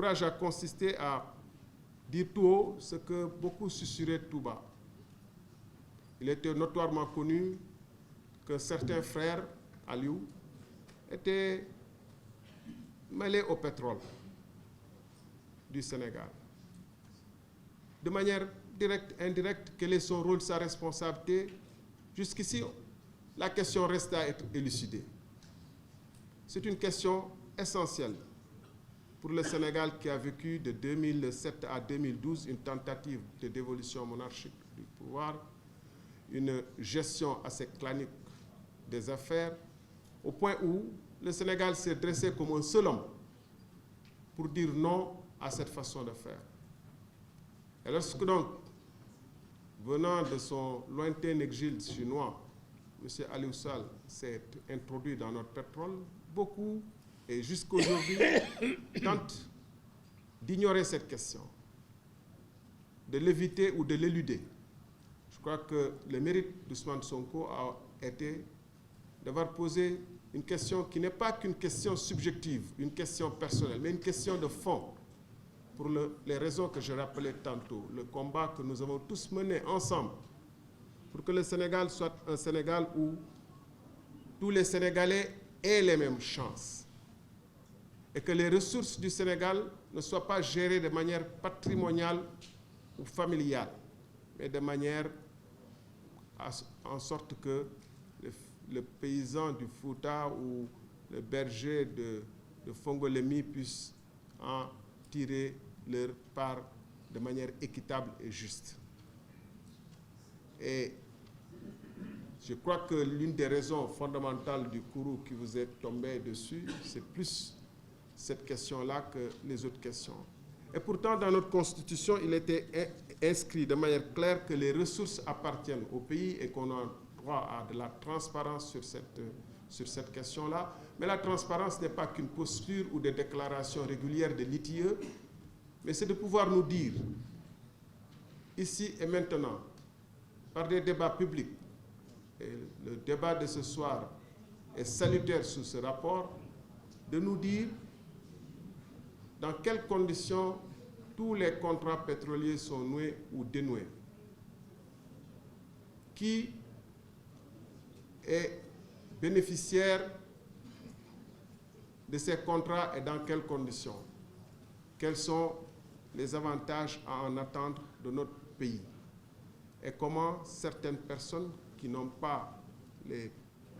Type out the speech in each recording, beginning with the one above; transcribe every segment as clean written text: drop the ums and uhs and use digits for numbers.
courage a consisté à dire tout haut ce que beaucoup susurraient tout bas. Il était notoirement connu que certains frères, Aliou, étaient mêlés au pétrole du Sénégal. De manière directe, indirecte, quel est son rôle, sa responsabilité? Jusqu'ici, la question reste à être élucidée. C'est une question essentielle pour le Sénégal qui a vécu de 2007 à 2012 une tentative de dévolution monarchique du pouvoir, une gestion assez clanique des affaires, au point où le Sénégal s'est dressé comme un seul homme pour dire non à cette façon de faire. Et lorsque donc, venant de son lointain exil chinois, M. Aliou Sall s'est introduit dans notre pétrole, beaucoup, et jusqu'aujourd'hui, tentent d'ignorer cette question, de l'éviter ou de l'éluder. Je crois que le mérite d'Ousmane Sonko a été d'avoir posé une question qui n'est pas qu'une question subjective, une question personnelle, mais une question de fond, pour les raisons que je rappelais tantôt, le combat que nous avons tous mené ensemble pour que le Sénégal soit un Sénégal où tous les Sénégalais aient les mêmes chances et que les ressources du Sénégal ne soient pas gérées de manière patrimoniale ou familiale, mais de manière en sorte que le paysan du Fouta ou le berger de Fongolémi puissent en tirer leur part de manière équitable et juste. Et je crois que l'une des raisons fondamentales du courroux qui vous est tombé dessus, c'est plus cette question-là que les autres questions. Et pourtant, dans notre Constitution, il était inscrit de manière claire que les ressources appartiennent au pays et qu'on a droit à de la transparence sur cette question-là. Mais la transparence n'est pas qu'une posture ou des déclarations régulières de l'ITIE, mais c'est de pouvoir nous dire, ici et maintenant, par des débats publics, et le débat de ce soir est salutaire sous ce rapport, de nous dire dans quelles conditions tous les contrats pétroliers sont noués ou dénoués. Qui est bénéficiaire de ces contrats et dans quelles conditions? Quels sont les avantages à en attendre de notre pays? Et comment certaines personnes qui n'ont pas les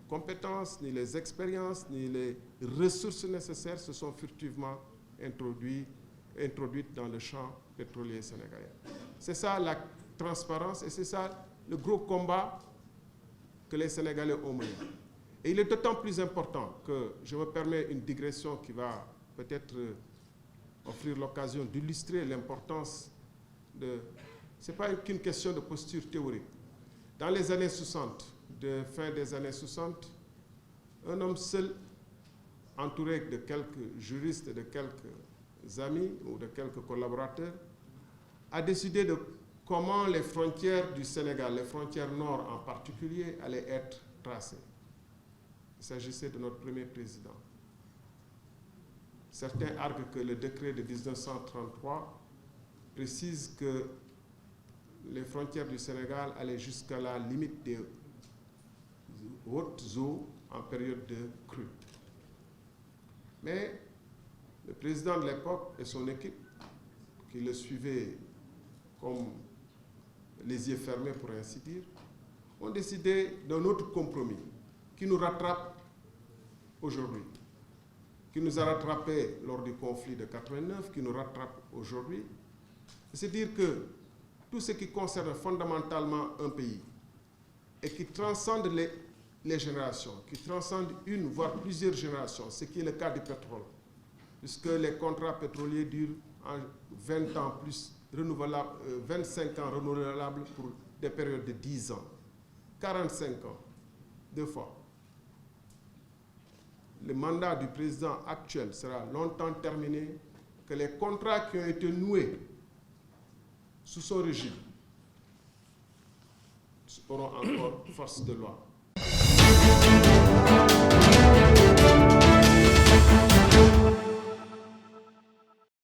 compétences, ni les expériences, ni les ressources nécessaires se sont furtivement introduites dans le champ pétrolier sénégalais. C'est ça la transparence et c'est ça le gros combat que les Sénégalais ont mené. Et il est d'autant plus important que, je me permets une digression qui va peut-être offrir l'occasion d'illustrer l'importance de... Ce n'est pas qu'une question de posture théorique. Dans les années 60, de fin des années 60, un homme seul, entouré de quelques juristes et de quelques amis ou de quelques collaborateurs, a décidé de comment les frontières du Sénégal, les frontières nord en particulier, allaient être tracées. Il s'agissait de notre premier président. Certains arguent que le décret de 1933 précise que les frontières du Sénégal allaient jusqu'à la limite des hautes eaux en période de crue. Mais le président de l'époque et son équipe, qui le suivaient comme les yeux fermés pour ainsi dire, ont décidé d'un autre compromis qui nous rattrape aujourd'hui, qui nous a rattrapés lors du conflit de 89, qui nous rattrape aujourd'hui. C'est dire que tout ce qui concerne fondamentalement un pays et qui transcende les générations, qui transcende une voire plusieurs générations, ce qui est le cas du pétrole, puisque les contrats pétroliers durent en 20 ans plus renouvelables, 25 ans renouvelables pour des périodes de 10 ans, 45 ans, 2 fois. Le mandat du président actuel sera longtemps terminé, que les contrats qui ont été noués sous son régime auront encore force de loi.